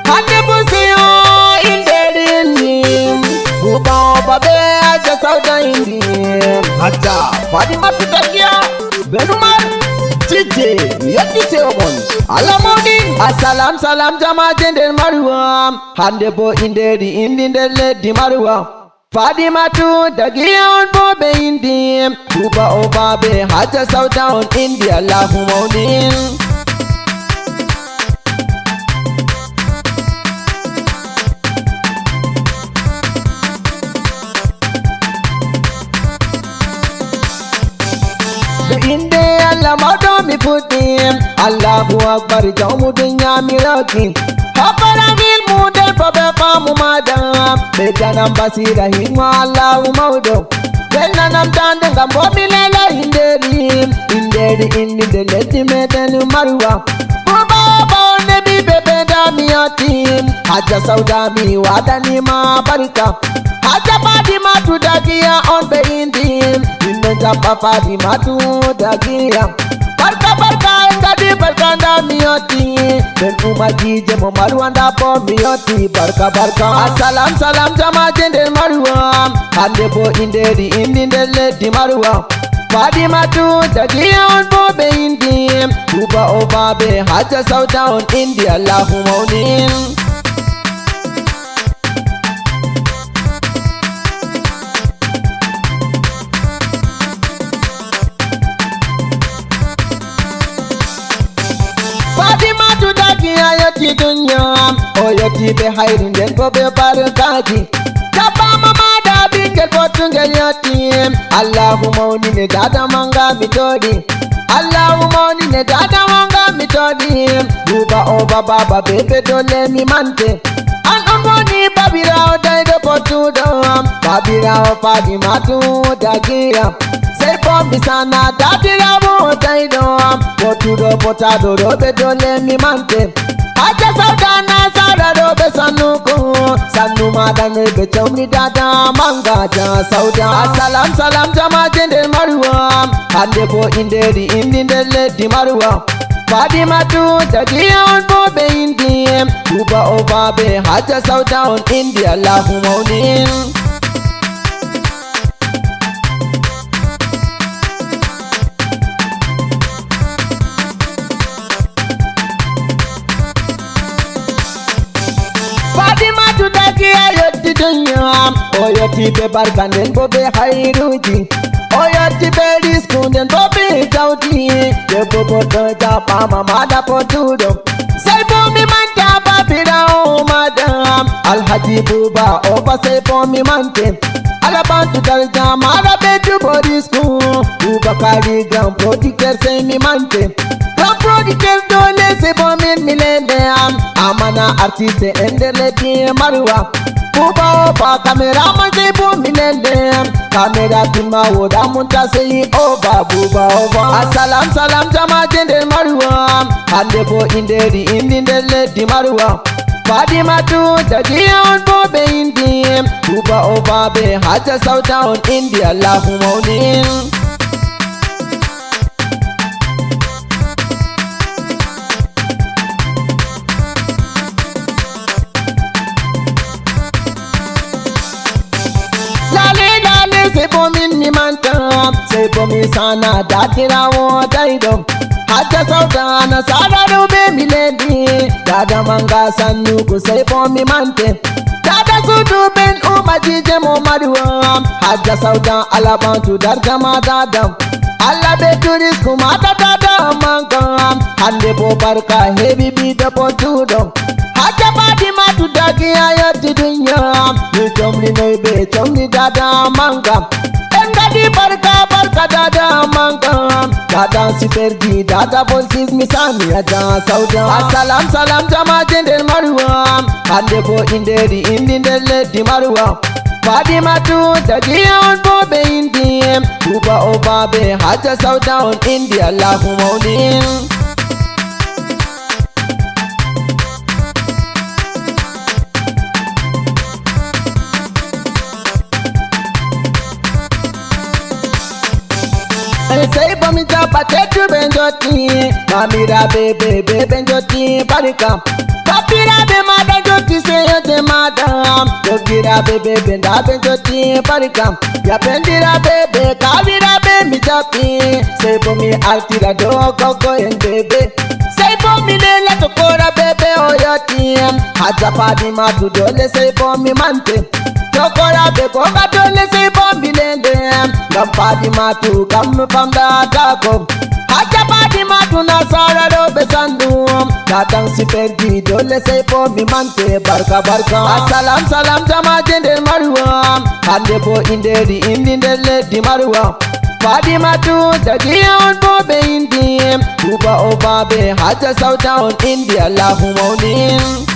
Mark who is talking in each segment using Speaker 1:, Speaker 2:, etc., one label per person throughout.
Speaker 1: Hande busiyo inderi indim Buba babe aja sauda indim Hatta Fadima tutakia Benumar Tite Yaki seobon Alamodi Assalam salam jama jendel marwa Hande bo inderi indindele di marwa Fadima tu dagia on bobe indim Buba obabe haja sauda on India Allahumma unin Inde Allah mado mi putim Allahu Akbar jaumu dunya miraki Hapara mil mudel babe pamu madam Bejanam basira hingwa Allahu maudo Belnanam tandenga momilela inderi indi leti medenu marwa Baba nebi bebe dami yatim Haja saudami wadani ma barika Haja Fadima tu dagia on be indim Japa Fadima tu dagia Barka barka engadi barka ndamiyoti Ben umaji jemo maruanda po miyoti Barka barka Assalam salam jama jendel maruwa Hande bo inderi indindele di maruwa Fadima tu dagia on bo be indim Tuba obabe haja sauda on India Allahumma unin Ayati dunya oyati be hayrin den ko be barakaji Kaba mama da bingel potungel yati Allahumma unine dada manga mitodi Allahumma unine dada manga mitodi Buba oba baba bebe dole mi mante An onwoni babira o daido potudo Babira o Fadima tu dagira Say bombi sana dadira o daido Potudo potado robe dole mi mante Aja saudana sauda robe sanuku Sanu madane be chomni dada manga ja sauda Assalam salam jama jendel marwa Hande bo inderi indindele di marwa Fadima tu dagia on bobe indim Tuba obabe haja sauda on India Allahumma unin Fadima tu dagia yoti dunya Oyoti be barkanden bobe hairuji Oyoti be riskunden bobe tauti Ye bobo toja pa mama da potudo Say bomi manta babira o madam Alhaji buba oba say bomi mante Alabantu dalja mara betu bodisku Buba kari gram prodiker say mi mante Gram prodiker dole say bomi millennium Amana artiste endele di marwa Buba oba cameraman say bomi millennium Camera tima woda munta say oba buba oba Assalam salam jama jendel marwa Hande bo inderi indindele di marwa Fadima tu dagia on bobe indim Tuba obabe haja sauda on India Allahumma unin Say for me ni manta Say for me sana datira wo daido Haja saudana sada rube miledi Dada manga sanu ku say for me mante Dada sudu ben umaji jemo maruwa Haja sauda alabantu darjama dada Allah be turis kumata dada manga Hande bo barka hebi bi da potudo Haja Fadima tu dagia yoti dunya Ni chomni nebe chomni dada manga Engadi barka barka dada manga Dada si perdi dada bolsis misani aja sauda Assalam salam jama jendel marwa Hande bo inderi indindele di marwa Fadima tu dagia on bobe indim Tuba obabe haja sauda on India Allahumma unin Say for me japa tetu benjoti Mamira bebe benjoti barika Papira be mada say you the madam. Go get a baby, bend up and go to Parikam. Ya pendira baby, Kavira baby Japi. Say for me, I'll tell a dog, go and baby. Say for me, they let the Kora baby or your team. Hajapadi Matu, don't say for me, Mante. Chokora beko katole say bombi lende. Lampadi Matu, come from the taco. Hajapadi Matu na sara do besandu. Datang si pergi dole say for me mante barka barka. Assalam salam jama jende marwa. Hande po inde di ledi marwa. Padi Matu jadi on bobe indi. Uba obabe haja South down India lahu maunin.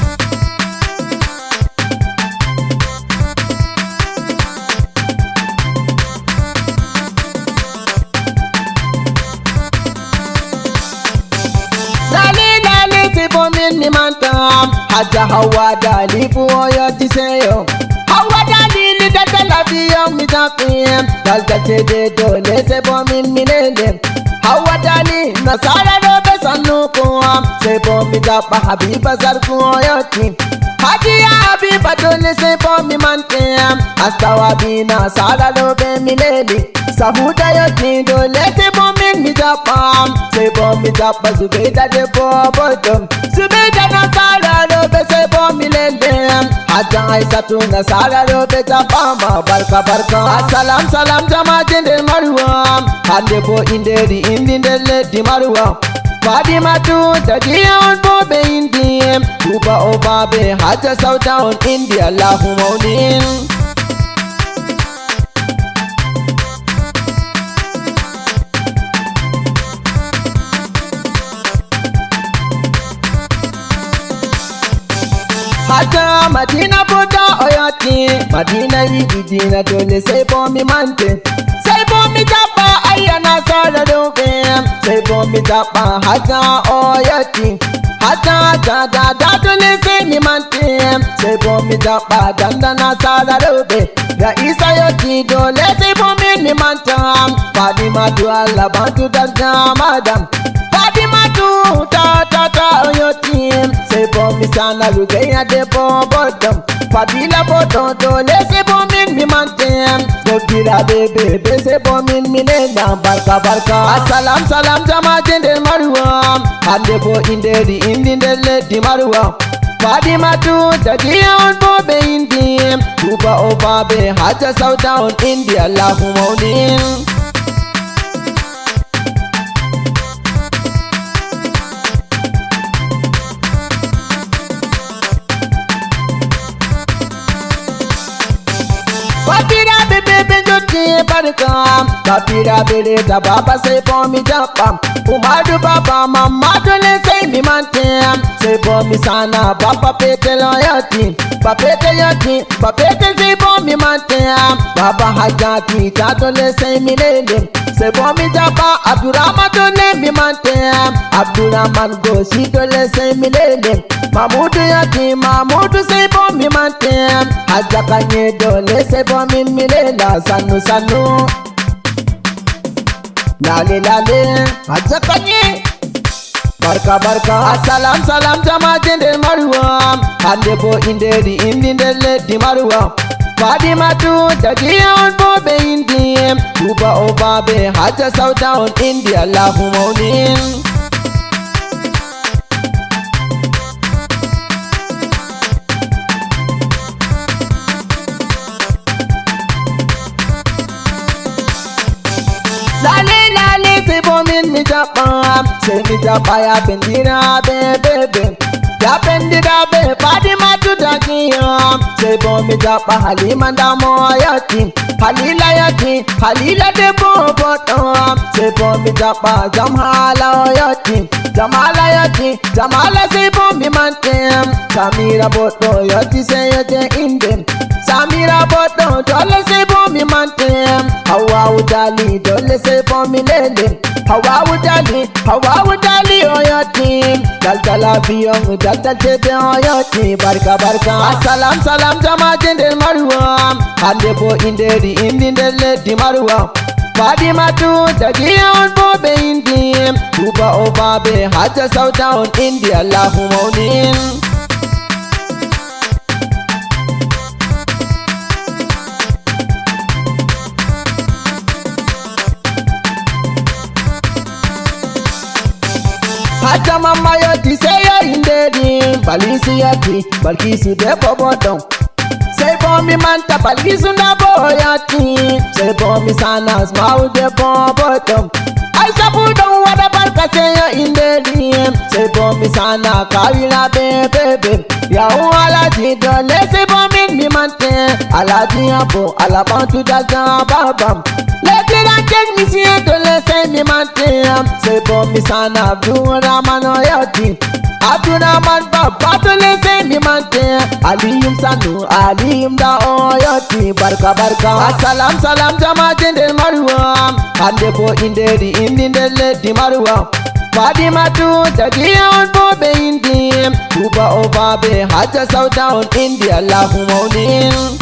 Speaker 1: Ni mantam haja hawa dali fuoyo tiseyo hawa dali ni datala biyo mitapiem dalta tede dole se bomin minende hawa dali nasara do besanuko se bomi dapa habiba zarfuoyo tim hajiya habiba dole se bomi mantem astawa bina sara do be mineli sahuda yo tim dole se bomin mitapam se bomi dapa zubeda de bobotom Subeda na sara do be se bomi lendem Haja Aisatu na sara do be tapama barka barka Assalam salam jama jende marwa Hande bo inde ledi marwa Padi Matu jadi on bobe indi Uba obabe haja South down India lahu maunin Haja Madina Buddha oyoti Madina yidina dole say for me mante Say for me japa ayana sara dobe Say for me japa haja oyoti Haja da dole say me mante Say for me japa dandana sara dobe Ya isa yoti dole say for me mantam Padi Matu alla bantu danda madam Padi Matu ta oyoti Say for me sana lugaya de bottom Fabila bottom dole say for me mantem Go gira baby say for me nena barka barka Assalam salam jama jende marwa Hande bo inde ledi marwa Padi Matu jadi on bobe indi Uba obabe haja South down India lahu maunin Papira bebe joti barka Papira bebe da baba say for me japa Umadu baba mama dole say me mantem Say for me sana baba pete loyati Papete yoti papete say for me mantem Baba hajati ta dole say me lele Say for me japa Abdurrahman dole me mantem Abdurrahman go si dole say me lele Mamudu yati Mamudu say for me mantem Haja kanye dole say for me milela sanu sanu Lale lale Haja kanye Barka barka Assalam salam jama jende marwa Hande bo inde ledi marwa Padi Matu jadi on bobe indi Uba obabe haja South down India lahu maunin Lale say bomin mi japa Say mi japa ya pendira bebe Ya pendira be Padi Matu dagiya Say bomi japa Halima ndamo yati Halila yati Halila de boboto Say bomi japa Jamhala yati Jamala yati Jamala say bomi mantem Samira boto yati say yote indem Samira boto dole say bomi mantem Hawa udali dole say bomi lele Hawa udali oyati Daltala biyong daltal tebe oyati Barka barka Assalam salam jama jende marwa Hande bo inde ledi marwa Padi Matu jadi on bobe indi Uba obabe haja South down India lahu maunin Kalisiyati Balkisu de Bobodon. Say for me manta Balkisu na boyati. Say for me sanas mau de Bobodon. I sabu don't want a barka say in the name. Say for me sana kawila baby. Ya wala jido le say for me mante. Ala diabo ala bantu daga babam. Let it take me see to le say me mante. Say for me sana blura manoyati. Abduna man baba to le say me mante. Aliyum sanu aliyum da oyati. Barka barka. Salam salam jama jende maruam. Ande po inderi indinde le maruam. Fadima tu jadi on bobe indi. Tuba obabe haja south down India Allahumma unin.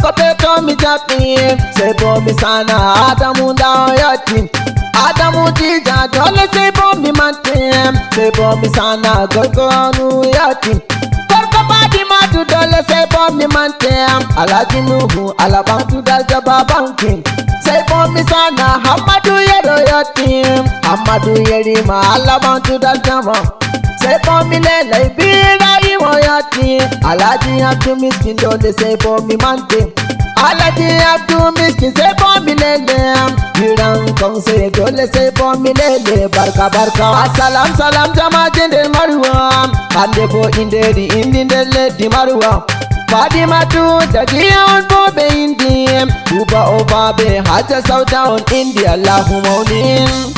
Speaker 1: Kopeto mi japi, say for me sana Adamu da yati. Adamu tija dole say for me mantem, say for me sana gorgonu yati. Gorgo badi matu dole say for me mantem, alaji nuhu alabantu dal jaba banking. Say for me sana Hamadu yero yati, Hamadu yeri ma alabantu dal jama. Say for me le bira imoyati. Alaji Abdu miskin dole say for me mante. Alaji Abdu miskin say for me lele. Yiran kong say dole say for me lele. Barka barka. Salam salam jama jende maruam. Ande po inderi indinde le di maruam. Fadima tu jadi on bobe indi. Tuba obabe haja south down India Allahumma unin.